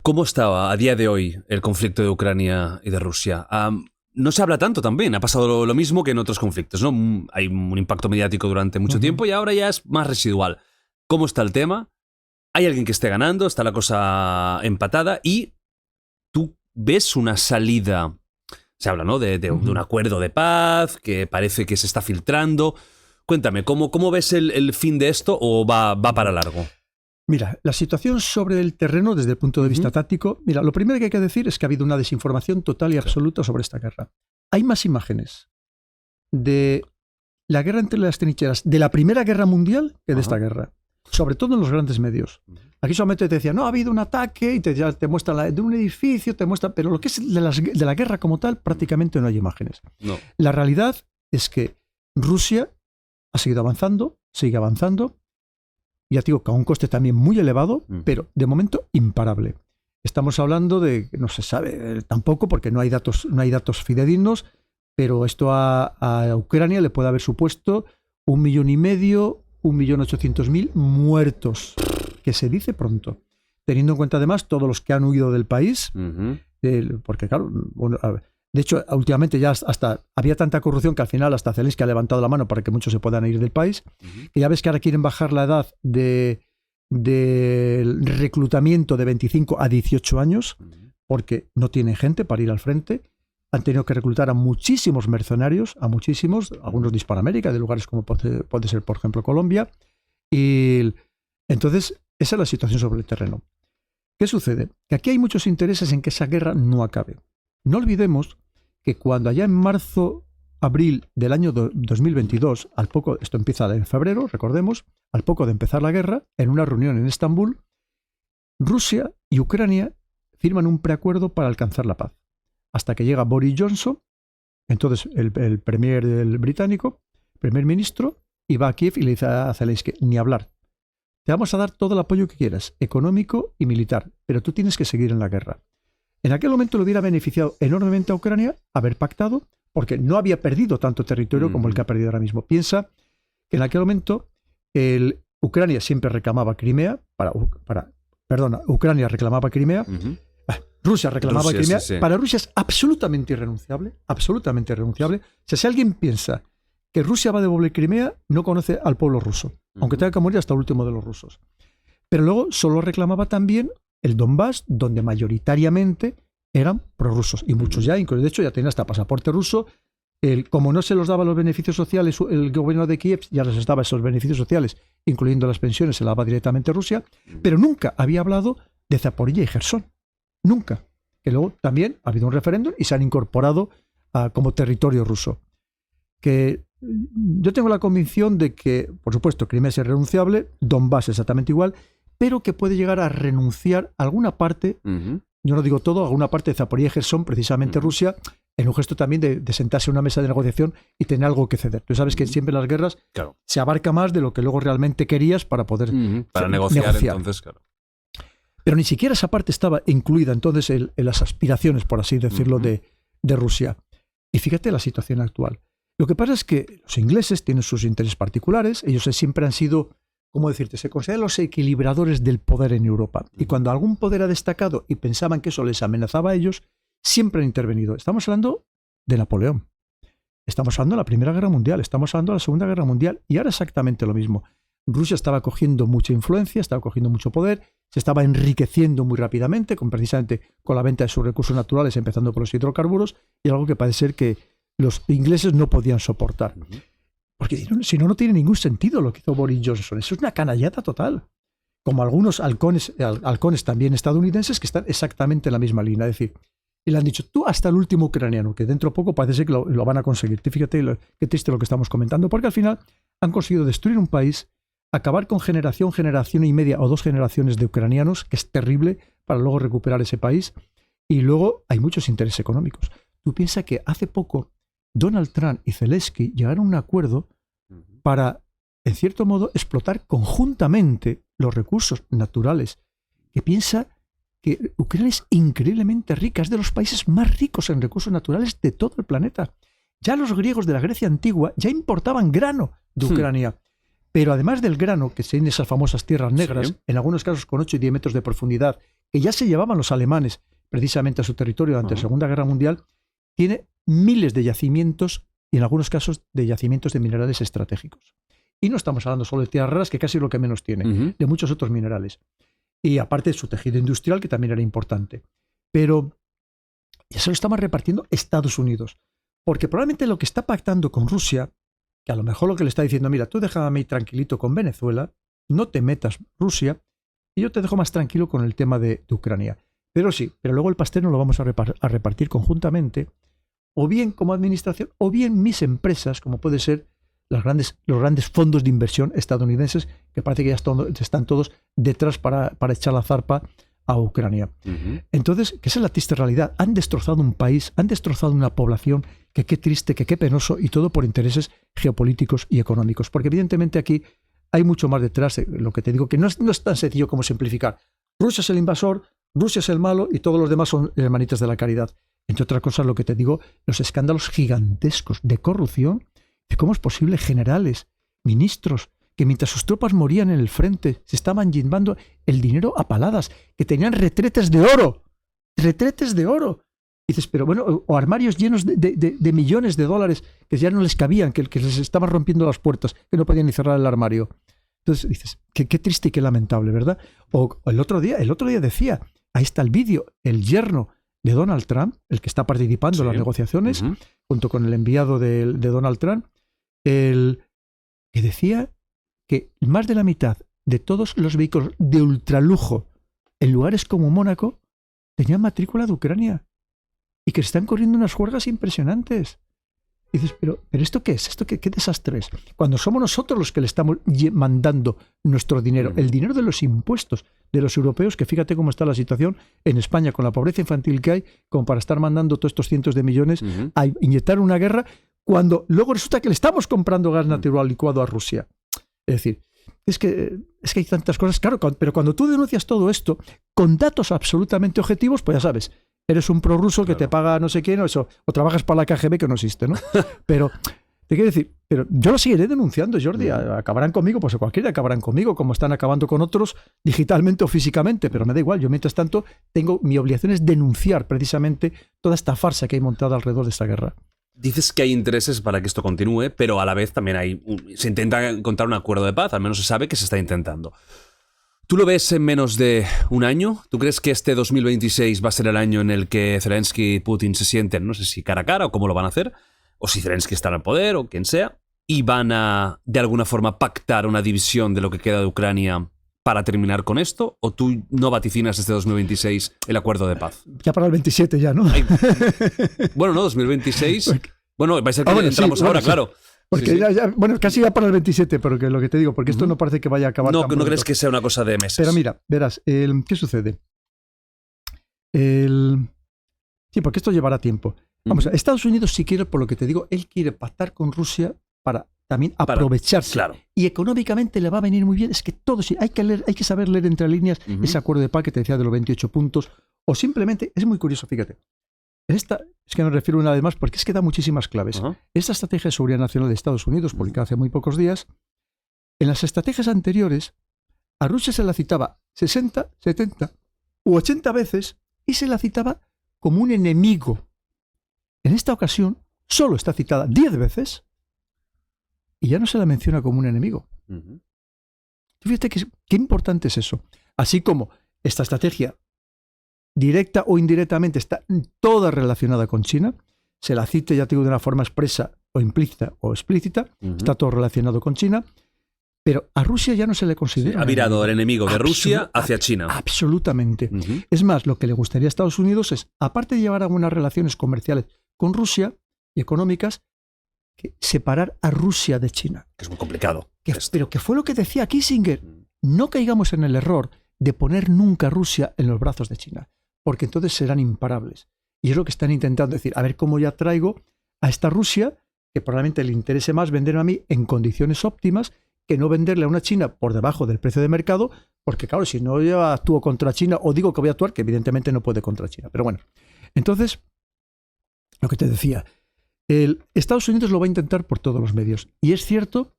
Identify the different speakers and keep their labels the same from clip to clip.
Speaker 1: ¿Cómo está a día de hoy el conflicto de Ucrania y de Rusia? No se habla tanto también, ha pasado lo mismo que en otros conflictos, ¿no? Hay un impacto mediático durante mucho tiempo y ahora ya es más residual. ¿Cómo está el tema? ¿Hay alguien que esté ganando? ¿Está la cosa empatada? Y tú ves una salida, se habla, ¿no? de un acuerdo de paz que parece que se está filtrando. Cuéntame, ¿cómo ves el fin de esto o va para largo?
Speaker 2: Mira, la situación sobre el terreno desde el punto de vista táctico, mira, lo primero que hay que decir es que ha habido una desinformación total y absoluta sobre esta guerra. Hay más imágenes de la guerra entre las trincheras de la Primera Guerra Mundial que de esta guerra, sobre todo en los grandes medios. Aquí solamente te decían, no, ha habido un ataque y ya te muestran de un edificio, pero lo que es de la guerra como tal, prácticamente no hay imágenes.
Speaker 1: No.
Speaker 2: La realidad es que Rusia ha seguido avanzando, sigue avanzando, ya te digo que a un coste también muy elevado, pero de momento imparable. Estamos hablando de, no se sabe tampoco porque no hay datos fidedignos, pero esto a Ucrania le puede haber supuesto 1,5 millones, 1.800.000 muertos, que se dice pronto. Teniendo en cuenta además todos los que han huido del país, porque claro, bueno, de hecho, últimamente ya hasta había tanta corrupción que al final hasta Zelensky ha levantado la mano para que muchos se puedan ir del país. Que ya ves que ahora quieren bajar la edad de reclutamiento de 25 a 18 años porque no tienen gente para ir al frente. Han tenido que reclutar a muchísimos mercenarios, algunos de Hispanoamérica, de lugares como puede ser, por ejemplo, Colombia. Y entonces, esa es la situación sobre el terreno. ¿Qué sucede? Que aquí hay muchos intereses en que esa guerra no acabe. No olvidemos que cuando allá en marzo, abril del año 2022, esto empieza en febrero, recordemos, al poco de empezar la guerra, en una reunión en Estambul, Rusia y Ucrania firman un preacuerdo para alcanzar la paz. Hasta que llega Boris Johnson, entonces el primer ministro, y va a Kiev y le dice a Zelensky, ni hablar. Te vamos a dar todo el apoyo que quieras, económico y militar, pero tú tienes que seguir en la guerra. En aquel momento le hubiera beneficiado enormemente a Ucrania haber pactado, porque no había perdido tanto territorio como el que ha perdido ahora mismo. Piensa que en aquel momento Ucrania siempre reclamaba Crimea, Ucrania reclamaba Crimea, Rusia reclamaba Crimea. Sí. Para Rusia es absolutamente irrenunciable. O sea, si alguien piensa que Rusia va a devolver Crimea, no conoce al pueblo ruso, aunque tenga que morir hasta el último de los rusos. Pero luego solo reclamaba también el Donbass, donde mayoritariamente eran prorrusos, y muchos ya, incluso de hecho ya tenían hasta pasaporte ruso. Como no se los daba los beneficios sociales, el gobierno de Kiev ya les daba esos beneficios sociales, incluyendo las pensiones, se las daba directamente a Rusia, pero nunca había hablado de Zaporilla y Jersón. Nunca. Que luego también ha habido un referéndum y se han incorporado como territorio ruso. Que yo tengo la convicción de que, por supuesto, Crimea es irrenunciable, Donbass exactamente igual, pero que puede llegar a renunciar a alguna parte, yo no digo todo, alguna parte de Zaporilla y Jersón, precisamente Rusia, en un gesto también de sentarse en una mesa de negociación y tener algo que ceder. Tú sabes que siempre en las guerras se abarca más de lo que luego realmente querías para poder
Speaker 1: para negociar. Entonces, claro.
Speaker 2: Pero ni siquiera esa parte estaba incluida entonces en las aspiraciones, por así decirlo, de Rusia. Y fíjate la situación actual. Lo que pasa es que los ingleses tienen sus intereses particulares, ellos siempre han sido, ¿cómo decirte?, se consideran los equilibradores del poder en Europa. Y cuando algún poder ha destacado y pensaban que eso les amenazaba a ellos, siempre han intervenido. Estamos hablando de Napoleón, estamos hablando de la Primera Guerra Mundial, estamos hablando de la Segunda Guerra Mundial, y ahora exactamente lo mismo. Rusia estaba cogiendo mucha influencia, estaba cogiendo mucho poder, se estaba enriqueciendo muy rápidamente, precisamente con la venta de sus recursos naturales, empezando por los hidrocarburos, y algo que parece ser que los ingleses no podían soportar. Porque si no, no tiene ningún sentido lo que hizo Boris Johnson. Eso es una canallata total. Como algunos halcones también estadounidenses que están exactamente en la misma línea. Es decir, y le han dicho, tú hasta el último ucraniano, que dentro de poco parece ser que lo van a conseguir. Fíjate qué triste lo que estamos comentando, porque al final han conseguido destruir un país, acabar con generación y media o 2 generaciones de ucranianos, que es terrible, para luego recuperar ese país. Y luego hay muchos intereses económicos. Tú piensas que hace poco Donald Trump y Zelensky llegaron a un acuerdo para, en cierto modo, explotar conjuntamente los recursos naturales. Que piensa que Ucrania es increíblemente rica, es de los países más ricos en recursos naturales de todo el planeta. Ya los griegos de la Grecia antigua ya importaban grano de Ucrania. Pero además del grano, que tiene esas famosas tierras negras,
Speaker 1: Sí.
Speaker 2: en algunos casos con 8 y 10 metros de profundidad, que ya se llevaban los alemanes precisamente a su territorio durante la Segunda Guerra Mundial, tiene miles de yacimientos y en algunos casos de yacimientos de minerales estratégicos. Y no estamos hablando solo de tierras raras, que casi es lo que menos tiene,
Speaker 1: Ujú.
Speaker 2: de muchos otros minerales. Y aparte de su tejido industrial, que también era importante. Pero ya se lo estaba repartiendo Estados Unidos. Porque probablemente lo que está pactando con Rusia, que a lo mejor lo que le está diciendo, mira, tú déjame ir tranquilito con Venezuela, no te metas Rusia, y yo te dejo más tranquilo con el tema de Ucrania. Pero sí, pero luego el pastel nos lo vamos a repartir conjuntamente, o bien como administración, o bien mis empresas, como puede ser los grandes fondos de inversión estadounidenses, que parece que ya están todos detrás para echar la zarpa a Ucrania.
Speaker 1: Ujú.
Speaker 2: Entonces, que esa es la triste realidad. Han destrozado un país, han destrozado una población, que qué triste, que qué penoso, y todo por intereses geopolíticos y económicos. Porque evidentemente aquí hay mucho más detrás de lo que te digo, que no es tan sencillo como simplificar. Rusia es el invasor, Rusia es el malo y todos los demás son hermanitas de la caridad. Entre otras cosas, lo que te digo, los escándalos gigantescos de corrupción, de cómo es posible generales, ministros, que mientras sus tropas morían en el frente, se estaban llevando el dinero a paladas, que tenían retretes de oro. Retretes de oro. Y dices, pero bueno, o armarios llenos de millones de dólares que ya no les cabían, que les estaban rompiendo las puertas, que no podían ni cerrar el armario. Entonces dices, qué triste y qué lamentable, ¿verdad? O el otro día decía, ahí está el vídeo, el yerno de Donald Trump, el que está participando en las negociaciones,
Speaker 1: Ujú.
Speaker 2: junto con el enviado de Donald Trump, que decía que más de la mitad de todos los vehículos de ultralujo en lugares como Mónaco tenían matrícula de Ucrania y que se están corriendo unas juergas impresionantes. Y dices, pero ¿esto qué es? ¿Esto qué desastre es? Cuando somos nosotros los que le estamos mandando nuestro dinero, el dinero de los impuestos de los europeos, que fíjate cómo está la situación en España con la pobreza infantil que hay, como para estar mandando todos estos cientos de millones
Speaker 1: Ujú.
Speaker 2: a inyectar una guerra, cuando luego resulta que le estamos comprando gas natural licuado a Rusia. Es decir, es que hay tantas cosas, claro, pero cuando tú denuncias todo esto con datos absolutamente objetivos, pues ya sabes, eres un prorruso que te paga no sé quién o trabajas para la KGB, que no existe, ¿no? Pero te quiero decir, pero yo lo seguiré denunciando, Jordi. Acabarán conmigo, pues cualquiera acabarán conmigo, como están acabando con otros digitalmente o físicamente, pero me da igual. Yo, mientras tanto, mi obligación es denunciar precisamente toda esta farsa que hay montada alrededor de esta guerra.
Speaker 1: Dices que hay intereses para que esto continúe, pero a la vez también se intenta encontrar un acuerdo de paz, al menos se sabe que se está intentando. ¿Tú lo ves en menos de un año? ¿Tú crees que este 2026 va a ser el año en el que Zelensky y Putin se sienten, no sé si cara a cara o cómo lo van a hacer, o si Zelensky está en el poder o quien sea, y van a de alguna forma pactar una división de lo que queda de Ucrania para terminar con esto? ¿O tú no vaticinas este 2026 el acuerdo de paz?
Speaker 2: Ya para el 27 ya, ¿no?
Speaker 1: Bueno, no, 2026... Bueno, va a ser que
Speaker 2: bueno,
Speaker 1: entramos
Speaker 2: sí,
Speaker 1: ahora,
Speaker 2: sí.
Speaker 1: claro.
Speaker 2: Porque
Speaker 1: Sí, sí.
Speaker 2: bueno, casi ya para el 27, pero que lo que te digo, porque esto no parece que vaya a acabar.
Speaker 1: No,
Speaker 2: tan
Speaker 1: no
Speaker 2: pronto.
Speaker 1: crees que sea una cosa de meses.
Speaker 2: Pero mira, verás, ¿qué sucede? Sí, porque esto llevará tiempo. Vamos, Estados Unidos, si quiere, por lo que te digo, él quiere pactar con Rusia para también aprovecharse.
Speaker 1: Claro.
Speaker 2: Y económicamente le va a venir muy bien. Es que todo, sí, hay que saber leer entre líneas ese acuerdo de paz que te decía de los 28 puntos. O simplemente, es muy curioso, fíjate. Es que me refiero una vez más porque es que da muchísimas claves. Esta estrategia de seguridad nacional de Estados Unidos, publicada hace muy pocos días, en las estrategias anteriores, a Rusia se la citaba 60, 70 u 80 veces y se la citaba como un enemigo. En esta ocasión, solo está citada 10 veces y ya no se la menciona como un enemigo. Fíjate qué importante es eso. Así como esta estrategia, directa o indirectamente, está toda relacionada con China, se la cite, ya te digo, de una forma expresa o implícita o explícita, está todo relacionado con China, pero a Rusia ya no se le considera.
Speaker 1: Ha virado el enemigo de Rusia hacia China.
Speaker 2: Absolutamente. Es más, lo que le gustaría a Estados Unidos es, aparte de llevar algunas relaciones comerciales con Rusia y económicas, separar a Rusia de China.
Speaker 1: Que es muy complicado.
Speaker 2: Pero que fue lo que decía Kissinger. No caigamos en el error de poner nunca a Rusia en los brazos de China, porque entonces serán imparables. Y es lo que están intentando decir, a ver cómo ya traigo a esta Rusia, que probablemente le interese más venderme a mí en condiciones óptimas, que no venderle a una China por debajo del precio de mercado, porque claro, si no yo actúo contra China o digo que voy a actuar, que evidentemente no puede contra China. Pero bueno, entonces, lo que te decía, Estados Unidos lo va a intentar por todos los medios. Y es cierto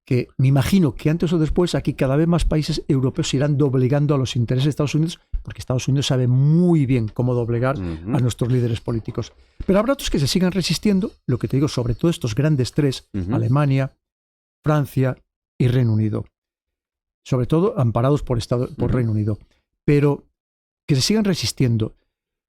Speaker 2: que me imagino que antes o después aquí cada vez más países europeos se irán doblegando a los intereses de Estados Unidos, porque Estados Unidos sabe muy bien cómo doblegar a nuestros líderes políticos. Pero habrá otros que se sigan resistiendo, lo que te digo, sobre todo estos grandes tres, Alemania, Francia y Reino Unido. Sobre todo amparados por Reino Unido. Pero que se sigan resistiendo.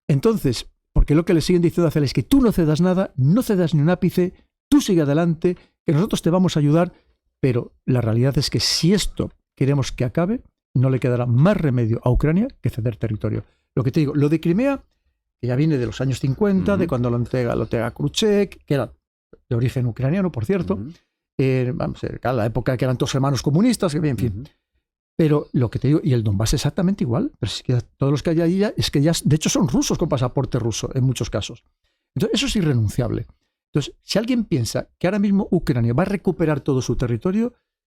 Speaker 2: Entonces, porque lo que le siguen diciendo a hacer es que tú no cedas nada, no cedas ni un ápice, tú sigue adelante, que nosotros te vamos a ayudar. Pero la realidad es que si esto queremos que acabe, no le quedará más remedio a Ucrania que ceder territorio. Lo que te digo, lo de Crimea, que ya viene de los años 50, de cuando lo entrega Khrushchev, que era de origen ucraniano, por cierto, la época que eran todos hermanos comunistas, en fin. Pero lo que te digo, y el Donbass exactamente igual, pero es que todos los que hay allí es que ya, de hecho, son rusos con pasaporte ruso en muchos casos. Entonces, eso es irrenunciable. Entonces, si alguien piensa que ahora mismo Ucrania va a recuperar todo su territorio,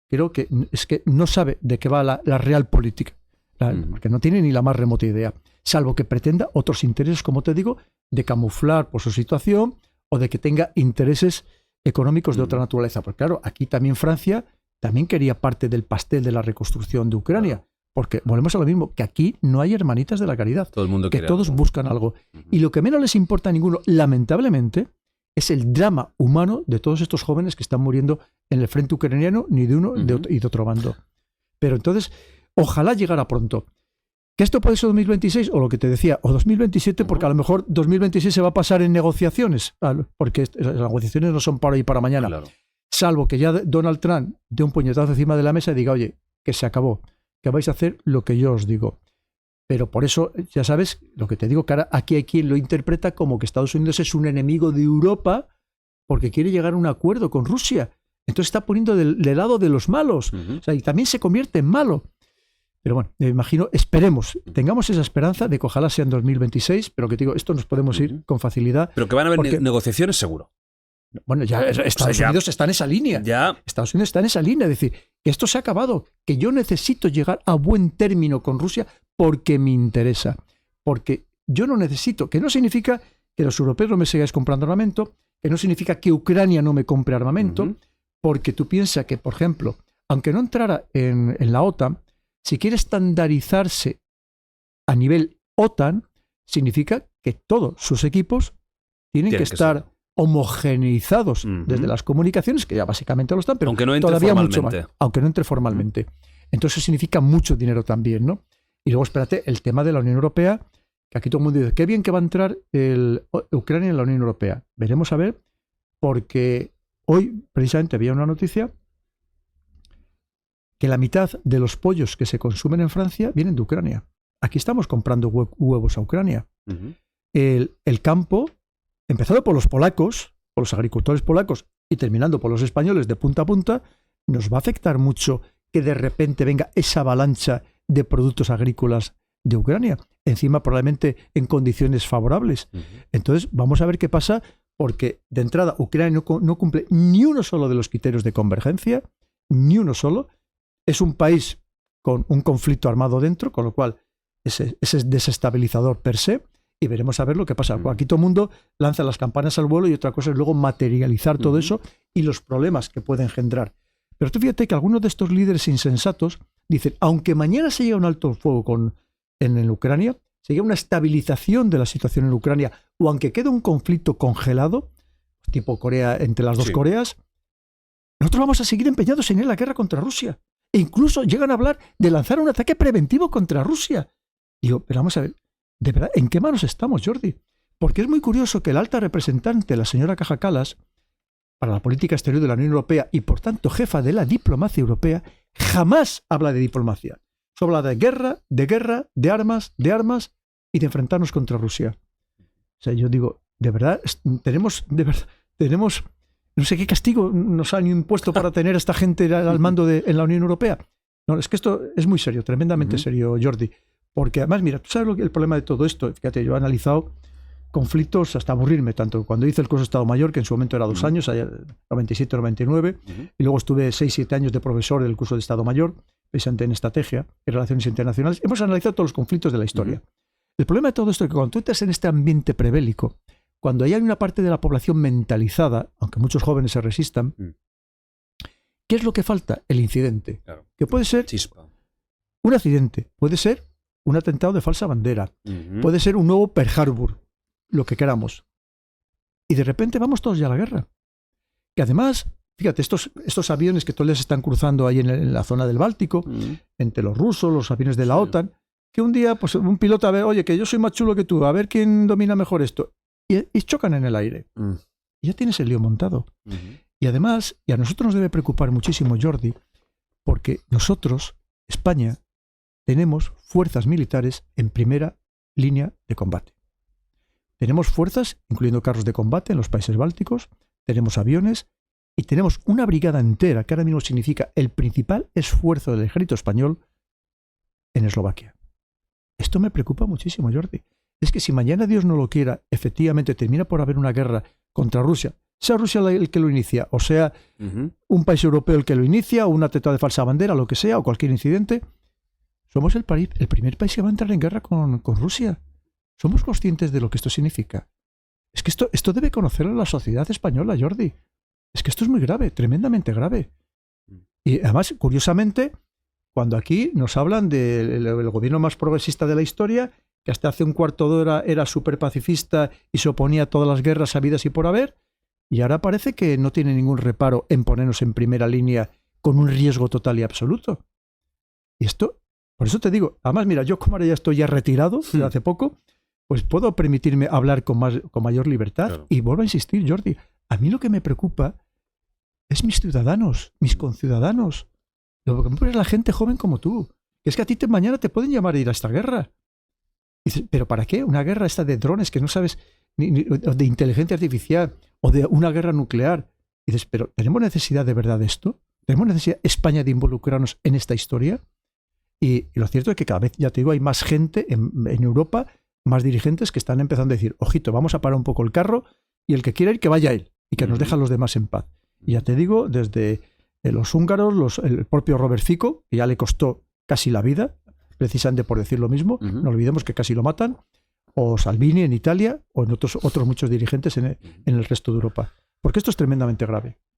Speaker 2: creo que es que no sabe de qué va la real política, porque no tiene ni la más remota idea, salvo que pretenda otros intereses, como te digo, de camuflar por su situación o de que tenga intereses económicos de otra naturaleza. Porque claro, aquí también Francia también quería parte del pastel de la reconstrucción de Ucrania, porque volvemos a lo mismo, que aquí no hay hermanitas de la caridad,
Speaker 1: todo el mundo
Speaker 2: que todos buscan algo. Y lo que menos les importa a ninguno, lamentablemente, es el drama humano de todos estos jóvenes que están muriendo en el frente ucraniano, ni de uno y de otro bando. Pero entonces, ojalá llegara pronto. ¿Que esto puede ser 2026? O lo que te decía, o 2027, porque a lo mejor 2026 se va a pasar en negociaciones, porque las negociaciones no son para hoy y para mañana. Claro. Salvo que ya Donald Trump dé un puñetazo encima de la mesa y diga, oye, que se acabó, que vais a hacer lo que yo os digo. Pero por eso, ya sabes, lo que te digo, que ahora aquí hay quien lo interpreta como que Estados Unidos es un enemigo de Europa porque quiere llegar a un acuerdo con Rusia. Entonces está poniendo del lado de los malos. O sea, y también se convierte en malo. Pero bueno, me imagino, esperemos, tengamos esa esperanza de que ojalá sea en 2026, pero que te digo, esto nos podemos ir con facilidad.
Speaker 1: Pero que van a haber negociaciones seguro.
Speaker 2: Bueno, ya Estados Unidos está en esa línea. Estados Unidos está en esa línea, es decir, que esto se ha acabado, que yo necesito llegar a buen término con Rusia porque me interesa. Porque yo no necesito, que no significa que los europeos no me sigáis comprando armamento, que no significa que Ucrania no me compre armamento, porque tú piensas que, por ejemplo, aunque no entrara en la OTAN, si quiere estandarizarse a nivel OTAN, significa que todos sus equipos tienen que estar homogeneizados desde las comunicaciones, que ya básicamente lo están, pero
Speaker 1: aunque no entre
Speaker 2: todavía
Speaker 1: formalmente.
Speaker 2: Mucho más, aunque no entre formalmente. Entonces eso significa mucho dinero también, ¿no? Y luego, espérate, el tema de la Unión Europea, que aquí todo el mundo dice, qué bien que va a entrar Ucrania en la Unión Europea. Veremos a ver, porque hoy precisamente había una noticia que la mitad de los pollos que se consumen en Francia vienen de Ucrania. Aquí estamos comprando huevos a Ucrania. El campo, empezado por los polacos, por los agricultores polacos y terminando por los españoles de punta a punta, nos va a afectar mucho que de repente venga esa avalancha de productos agrícolas de Ucrania, encima probablemente en condiciones favorables. Entonces vamos a ver qué pasa, porque de entrada Ucrania no cumple ni uno solo de los criterios de convergencia, ni uno solo. Es un país con un conflicto armado dentro, con lo cual ese es desestabilizador per se, y veremos a ver lo que pasa. Aquí todo el mundo lanza las campanas al vuelo y otra cosa es luego materializar todo eso y los problemas que puede engendrar. Pero tú fíjate que algunos de estos líderes insensatos dicen, aunque mañana se llegue a un alto fuego en Ucrania, se llegue a una estabilización de la situación en Ucrania, o aunque quede un conflicto congelado, tipo Corea, entre las dos Coreas, nosotros vamos a seguir empeñados en ir a la guerra contra Rusia. E incluso llegan a hablar de lanzar un ataque preventivo contra Rusia. Digo, pero vamos a ver, ¿de verdad en qué manos estamos, Jordi? Porque es muy curioso que la alta representante, la señora Kaja Kallas, para la política exterior de la Unión Europea y por tanto jefa de la diplomacia europea, jamás habla de diplomacia. Solo habla de guerra, de armas y de enfrentarnos contra Rusia. O sea, yo digo, de verdad, tenemos, no sé qué castigo nos han impuesto para tener a esta gente al mando en la Unión Europea. No, es que esto es muy serio, tremendamente serio, Jordi. Porque además, mira, tú sabes el problema de todo esto. Fíjate, yo he analizado conflictos hasta aburrirme, tanto cuando hice el curso de Estado Mayor, que en su momento era 2 años, 97-99, y luego estuve 6-7 años de profesor del curso de Estado Mayor, precisamente en estrategia y relaciones internacionales. Hemos analizado todos los conflictos de la historia. El problema de todo esto es que cuando tú estás en este ambiente prebélico, cuando hay una parte de la población mentalizada, aunque muchos jóvenes se resistan, ¿Qué es lo que falta? El incidente.
Speaker 1: Claro.
Speaker 2: Que puede ser
Speaker 1: Chispa.
Speaker 2: un accidente, puede ser un atentado de falsa bandera,
Speaker 1: Ujú.
Speaker 2: puede ser un nuevo Pearl Harbor, lo que queramos. Y de repente vamos todos ya a la guerra. Que además, fíjate, estos aviones que todos les están cruzando ahí en la zona del Báltico, entre los rusos, los aviones de la
Speaker 1: Sí.
Speaker 2: OTAN, que un día, pues un piloto, a ver, oye, que yo soy más chulo que tú, a ver quién domina mejor esto. Y chocan en el aire.
Speaker 1: Mm.
Speaker 2: Y ya tienes el lío montado.
Speaker 1: Ujú.
Speaker 2: Y además, y a nosotros nos debe preocupar muchísimo, Jordi, porque nosotros, España, tenemos fuerzas militares en primera línea de combate. Tenemos fuerzas, incluyendo carros de combate en los países bálticos, tenemos aviones y tenemos una brigada entera, que ahora mismo significa el principal esfuerzo del ejército español en Eslovaquia. Esto me preocupa muchísimo, Jordi. Es que si mañana Dios no lo quiera, efectivamente termina por haber una guerra contra Rusia, sea Rusia el que lo inicia, o sea
Speaker 1: Ujú.
Speaker 2: un país europeo el que lo inicia, o un atentado de falsa bandera, lo que sea, o cualquier incidente, somos el primer país que va a entrar en guerra con Rusia. ¿Somos conscientes de lo que esto significa? Es que esto debe conocerlo la sociedad española, Jordi. Es que esto es muy grave, tremendamente grave. Y además, curiosamente, cuando aquí nos hablan del gobierno más progresista de la historia, que hasta hace un cuarto de hora era súper pacifista y se oponía a todas las guerras habidas y por haber, y ahora parece que no tiene ningún reparo en ponernos en primera línea con un riesgo total y absoluto. Y esto, por eso te digo, además, mira, yo como ahora ya estoy ya retirado desde hace poco, pues puedo permitirme hablar con mayor libertad.
Speaker 1: Claro.
Speaker 2: Y vuelvo a insistir, Jordi, a mí lo que me preocupa es mis ciudadanos, mis conciudadanos. Lo que me preocupa es la gente joven como tú. Que es que a ti mañana te pueden llamar a ir a esta guerra. Y dices, ¿pero para qué? Una guerra esta de drones que no sabes, o de inteligencia artificial, o de una guerra nuclear. Y dices, ¿pero tenemos necesidad de verdad de esto? ¿Tenemos necesidad España de involucrarnos en esta historia? Y lo cierto es que cada vez, ya te digo, hay más gente en Europa, más dirigentes que están empezando a decir, ojito, vamos a parar un poco el carro y el que quiera ir, que vaya él y que nos deje a los demás en paz. Y ya te digo, desde los húngaros, el propio Robert Fico, que ya le costó casi la vida, precisamente por decir lo mismo,
Speaker 1: Ujú.
Speaker 2: no olvidemos que casi lo matan, o Salvini en Italia, o en otros muchos dirigentes en el resto de Europa. Porque esto es tremendamente grave.